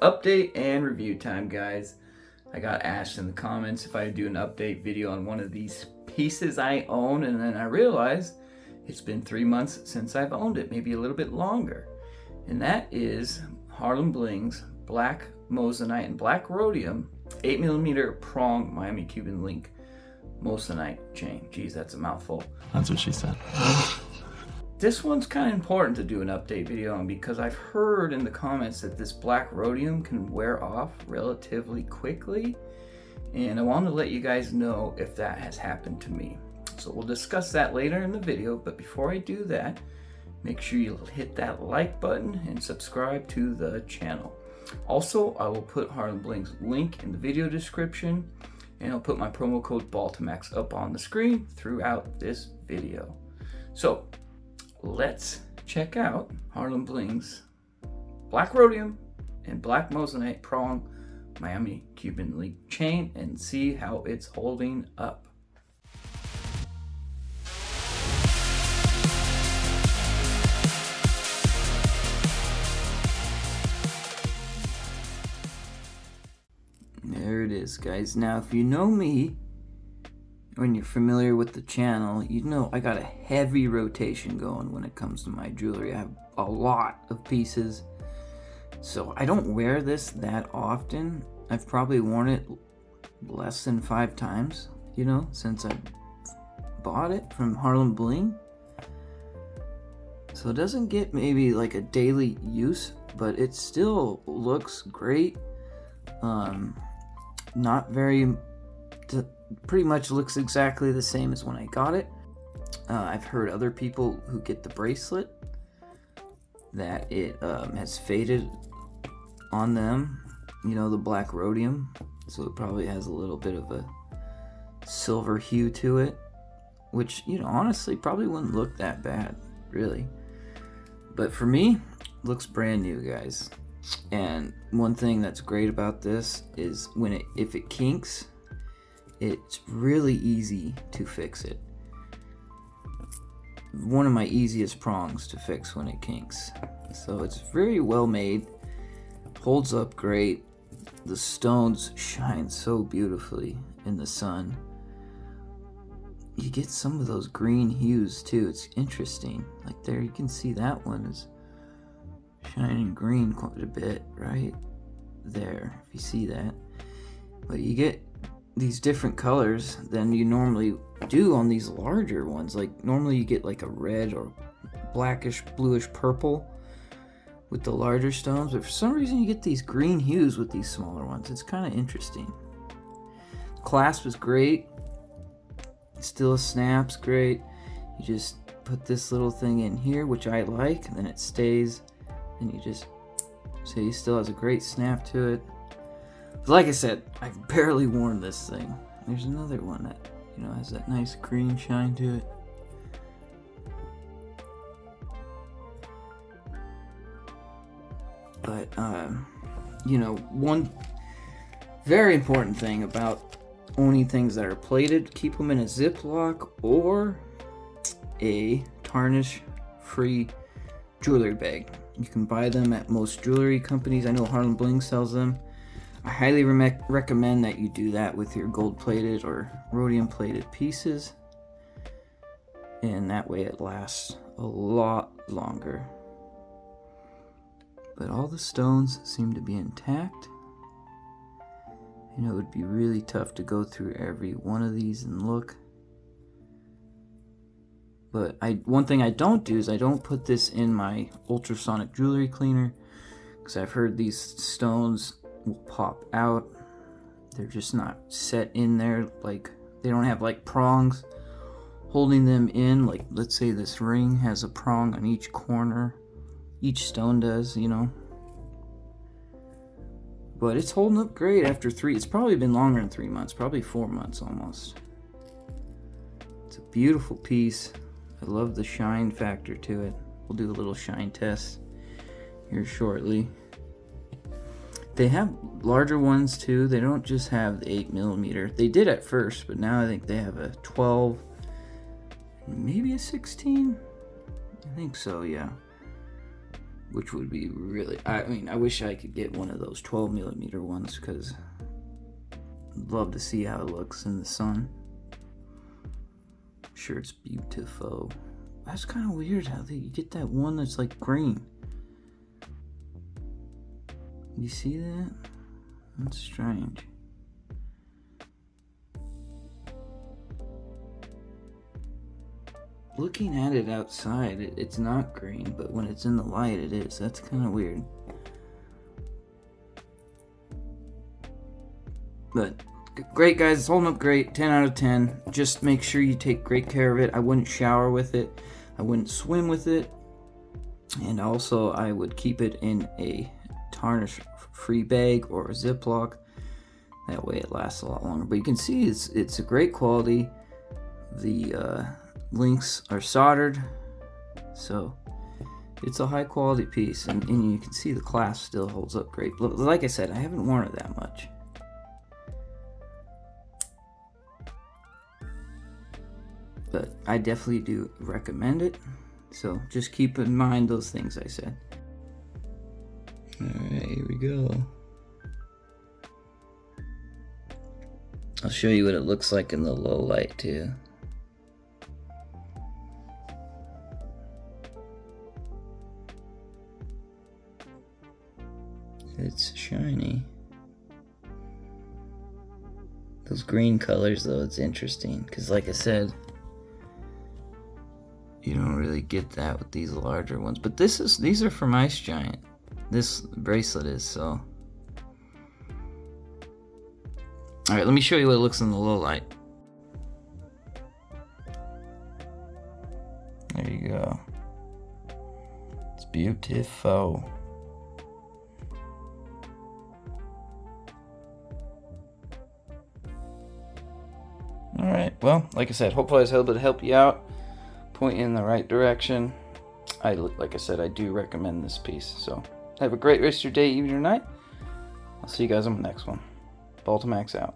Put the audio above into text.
Update and review time, guys. I got asked in the comments if I do an update video on one of these pieces I own, and then I realized it's been 3 months since I've owned it, maybe a little bit longer. And that is Harlembling's black Moissanite and black Rhodium 8mm prong Miami Cuban link Moissanite chain. Geez, that's a mouthful. That's what she said. This one's kind of important to do an update video on because I've heard in the comments that this black Rhodium can wear off relatively quickly, and I want to let you guys know if that has happened to me. So we'll discuss that later in the video, but before I do that, make sure you hit that like button and subscribe to the channel. Also, I will put Harlembling's link in the video description, and I'll put my promo code BALLTMAX up on the screen throughout this video. So let's check out Harlembling's black Rhodium and black Moissanite Prong Miami Cuban link chain and see how it's holding up. There it is, guys. Now, if you know me, when you're familiar with the channel, you know I got a heavy rotation going when it comes to my jewelry. I have a lot of pieces, so I don't wear this that often. I've probably worn it less than 5 times, you know, since I bought it from Harlembling. So it doesn't get maybe like a daily use, but it still looks great. Not very, pretty much looks exactly the same as when I got it. I've heard other people who get the bracelet that it has faded on them, you know, the black Rhodium, so it probably has a little bit of a silver hue to it, which, you know, honestly probably wouldn't look that bad, really. But for me, it looks brand new, guys. And one thing that's great about this is if it kinks, it's really easy to fix it. One of my easiest prongs to fix when it kinks. So it's very well made, holds up great. The stones shine so beautifully in the sun. You get some of those green hues too. It's interesting. Like there, you can see that one is shining green quite a bit right there, if you see that. But you get these different colors than you normally do on these larger ones. Like normally you get like a red or blackish bluish purple with the larger stones, but for some reason you get these green hues with these smaller ones. It's kind of interesting. Clasp is great, still snaps great. You just put this little thing in here, which I like, and then it stays, and you just see, still has a great snap to it. But like I said, I've barely worn this thing. There's another one that, you know, has that nice green shine to it. But you know, one very important thing about owning things that are plated, keep them in a Ziploc or a tarnish-free jewelry bag. You can buy them at most jewelry companies. I know Harlembling sells them. I highly recommend that you do that with your gold-plated or rhodium-plated pieces, and that way it lasts a lot longer. But all the stones seem to be intact. You know, it would be really tough to go through every one of these and look. But one thing I don't do is I don't put this in my ultrasonic jewelry cleaner, because I've heard these stones will pop out. They're just not set in there, like they don't have like prongs holding them in. Like let's say this ring has a prong on each corner, each stone does, you know. But it's holding up great after 3. It's probably been longer than 3 months, probably 4 months almost. It's a beautiful piece. I love the shine factor to it. We'll do a little shine test here shortly. They have larger ones too. They don't just have the 8mm. They did at first, but now I think they have a 12, maybe a 16. I think so, yeah. which would be really, I mean, I wish I could get one of those 12mm ones, because I'd love to see how it looks in the sun. Sure, it's beautiful. That's kind of weird how you get that one that's like green. You see that? That's strange. Looking at it outside, it's not green, but when it's in the light, it is. That's kind of weird. But great, guys. It's holding up great. 10 out of 10. Just make sure you take great care of it. I wouldn't shower with it. I wouldn't swim with it. And also, I would keep it in a tarnish-free bag or a Ziploc. That way it lasts a lot longer. But you can see it's a great quality. The links are soldered, so it's a high quality piece, and you can see the clasp still holds up great. Like I said, I haven't worn it that much. But I definitely do recommend it. So just keep in mind those things I said. Alright, here we go. I'll show you what it looks like in the low light too. It's shiny. Those green colors though, it's interesting, because like I said, you don't really get that with these larger ones. But these are from Ice Giant. This bracelet is, so. Alright, let me show you what it looks in the low light. There you go. It's beautiful. Alright, well, like I said, hopefully I was able to help you out, point you in the right direction. Like I said, I do recommend this piece. So, have a great rest of your day, evening, or night. I'll see you guys on the next one. BALLTMAX out.